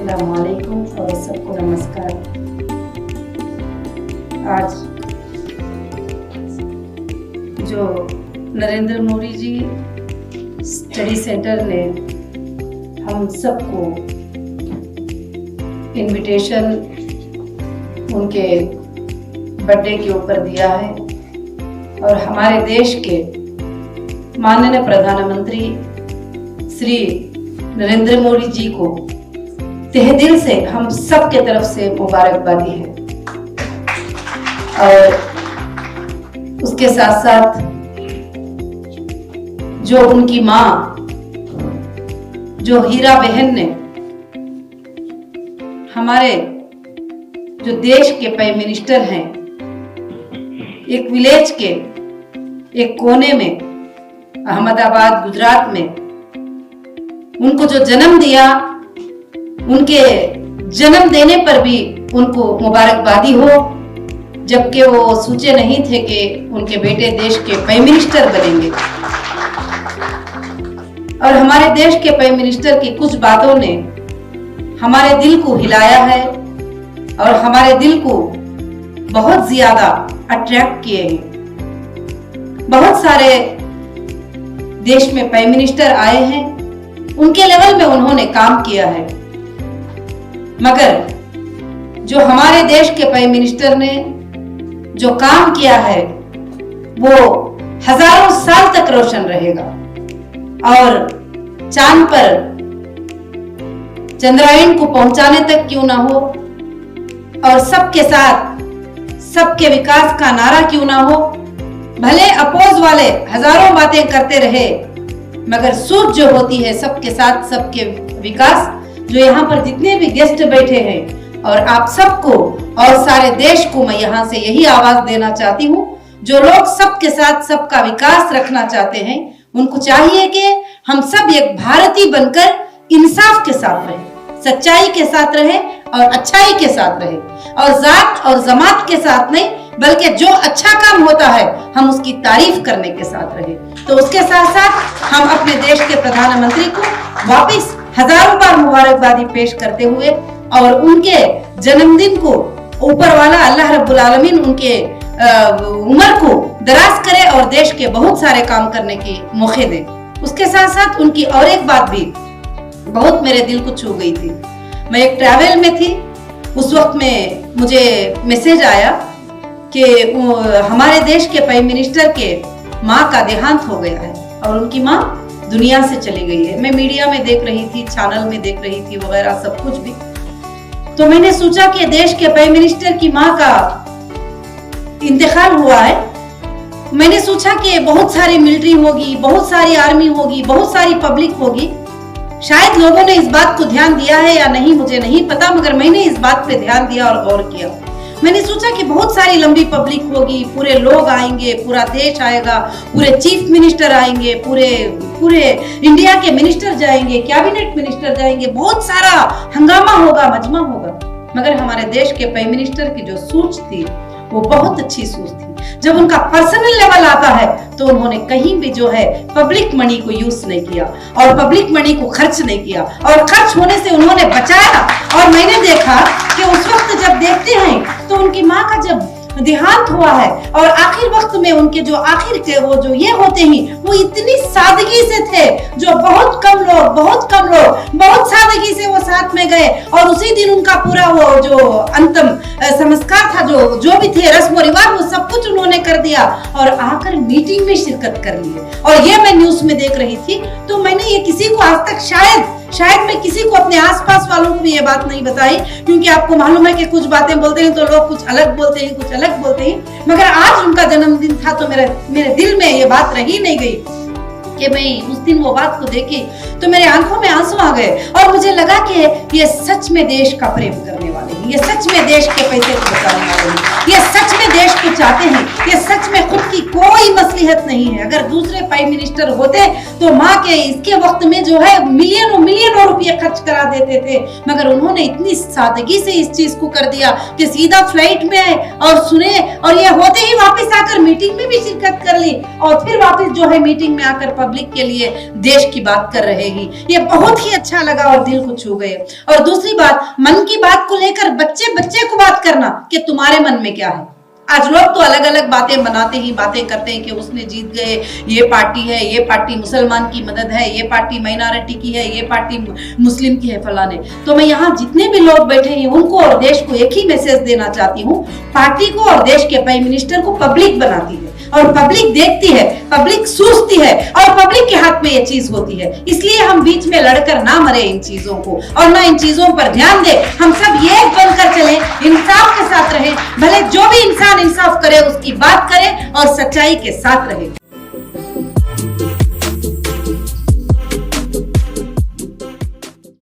अस्सलाम वालेकुम और सबको नमस्कार। आज जो नरेंद्र मोदी जी स्टडी सेंटर ने हम सबको इनविटेशन उनके बर्थडे के ऊपर दिया है और हमारे देश के माननीय प्रधानमंत्री श्री नरेंद्र मोदी जी को तहे दिल से हम सब के तरफ से मुबारकबादी है। और उसके साथ साथ जो उनकी माँ जो हीरा बहन ने हमारे जो देश के प्राइम मिनिस्टर हैं, एक विलेज के एक कोने में अहमदाबाद गुजरात में उनको जो जन्म दिया, उनके जन्म देने पर भी उनको मुबारकबादी हो, जबकि वो सोचे नहीं थे कि उनके बेटे देश के प्राइम मिनिस्टर बनेंगे। और हमारे देश के प्राइम मिनिस्टर की कुछ बातों ने हमारे दिल को हिलाया है और हमारे दिल को बहुत ज्यादा अट्रैक्ट किए हैं। बहुत सारे देश में प्राइम मिनिस्टर आए हैं, उनके लेवल में उन्होंने काम किया है, मगर जो हमारे देश के प्राइम मिनिस्टर ने जो काम किया है वो हजारों साल तक रोशन रहेगा। और चांद पर चंद्रायन को पहुंचाने तक क्यों ना हो और सबके साथ सबके विकास का नारा क्यों ना हो, भले अपोज वाले हजारों बातें करते रहे, मगर सोच जो होती है सबके साथ सबके विकास, जो यहाँ पर जितने भी गेस्ट बैठे हैं और आप सबको और सारे देश को मैं यहाँ से यही आवाज देना चाहती हूँ, जो लोग सबके साथ सबका विकास रखना चाहते हैं, उनको चाहिए कि हम सब एक भारतीय बनकर इंसाफ के साथ रहें, सच्चाई के साथ रहे और अच्छाई के साथ रहे और जात और जमात के साथ नहीं, बल्कि जो अच्छा काम होता है हम उसकी तारीफ करने के साथ रहे। तो उसके साथ साथ हम अपने देश के प्रधानमंत्री को वापस हजारों बार मुबारकबादी पेश करते हुए और उनके जन्मदिन को ऊपर वाला अल्लाह रब्बुल आलमीन उनके उम्र को दराज करे और देश के बहुत सारे काम करने के मौके दे। उसके साथ साथ उनकी और एक बात भी बहुत मेरे दिल को छू गई थी। मैं एक ट्रैवल में थी, उस वक्त में मुझे मैसेज आया कि हमारे देश के प्राइम मिनिस्टर के माँ का देहांत हो गया है और उनकी माँ दुनिया से चली गई है। मैं मीडिया में देख रही थी, चैनल में देख रही थी वगैरह सब कुछ भी। तो मैंने सोचा कि देश के प्राइम मिनिस्टर की माँ का इंतकाल हुआ है। मैंने सोचा कि बहुत सारी मिलिट्री होगी, बहुत सारी आर्मी होगी, बहुत सारी पब्लिक होगी, शायद लोगों ने इस बात को ध्यान दिया है या नहीं मुझे नहीं पता, मगर मैंने इस बात पे ध्यान दिया और गौर किया। मैंने सोचा कि बहुत सारी लंबी पब्लिक होगी, पूरे लोग आएंगे, पूरा देश आएगा, पूरे चीफ मिनिस्टर आएंगे, पूरे इंडिया के मिनिस्टर जाएंगे, कैबिनेट मिनिस्टर जाएंगे, बहुत सारा हंगामा होगा, मजमा होगा। मगर हमारे देश के प्राइम मिनिस्टर की जो सोच थी वो बहुत अच्छी सोच थी। जब उनका पर्सनल लेवल आता है तो उन्होंने कहीं भी जो है पब्लिक मनी को यूज नहीं किया और पब्लिक मनी को खर्च नहीं किया और खर्च होने से उन्होंने बचाया। और मैंने देखा कि उस वक्त जब देखते हैं तो उनकी माँ का जब देहांत हुआ है और आखिर वक्त में उनके जो आखिर के वो जो ये होते हैं वो इतनी सादगी से थे, जो बहुत कम लोग बहुत सादगी से वो साथ में गए और उसी दिन उनका पूरा वो जो अंतिम संस्कार था, जो भी थे रस्म और रिवाज, वो सब कुछ उन्होंने कर दिया और आकर मीटिंग में शिरकत कर ली। और ये मैं न्यूज में देख रही थी, तो मैंने ये किसी को आज तक शायद मैं किसी को अपने आसपास वालों को भी ये बात नहीं बताई, क्योंकि आपको मालूम है कि कुछ बातें बोलते हैं तो लोग कुछ अलग बोलते हैं, कुछ अलग बोलते हैं। मगर आज उनका जन्मदिन था तो मेरे दिल में ये बात रही नहीं गई कि मैं उस दिन वो बात को देखी तो मेरे आंखों में आंसू आ गए और मुझे लगा कि ये सच में देश का प्रेम करने करने वाले हैं, ये सच में देश के पैसे को बचाने वाले हैं, ये सच में देश को चाहते हैं, ये सच में खुद की कोई मसलिहत नहीं है। अगर दूसरे प्राइम मिनिस्टर होते तो माँ के इसके वक्त में जो है मिलियनों रुपये खर्च करा देते थे, मगर उन्होंने इतनी सादगी से इस चीज को कर दिया कि सीधा फ्लाइट में आए और सुने, और ये होते ही वापस आकर मीटिंग में भी शिरकत कर ली और फिर वापस जो है मीटिंग में आकर पब्लिक के लिए देश की बात कर रहे हैं। ये बहुत ही अच्छा लगा और दिल को छू गए। और दूसरी बात, मन की बात को लेकर बच्चे बच्चे को बात करना कि तुम्हारे मन में क्या है। आज लोग तो अलग अलग बातें बनाते ही बातें करते हैं कि उसने जीत गए, ये पार्टी है, ये पार्टी मुसलमान की मदद है, ये पार्टी माइनॉरिटी की है, ये पार्टी मुस्लिम की है, फलाने। तो मैं यहाँ जितने भी लोग बैठे हैं उनको और देश को एक ही मैसेज देना चाहती हूँ, पार्टी को और देश के प्राइम मिनिस्टर को पब्लिक बनाती है और पब्लिक देखती है, पब्लिक सोचती है और पब्लिक के हाथ में ये चीज होती है। इसलिए हम बीच में लड़कर ना मरे इन चीजों को और ना इन चीजों पर ध्यान दे। हम सब ये बनकर चले, इंसाफ के साथ रहे, भले जो भी इंसान इंसाफ करे उसकी बात करे और सच्चाई के साथ रहे।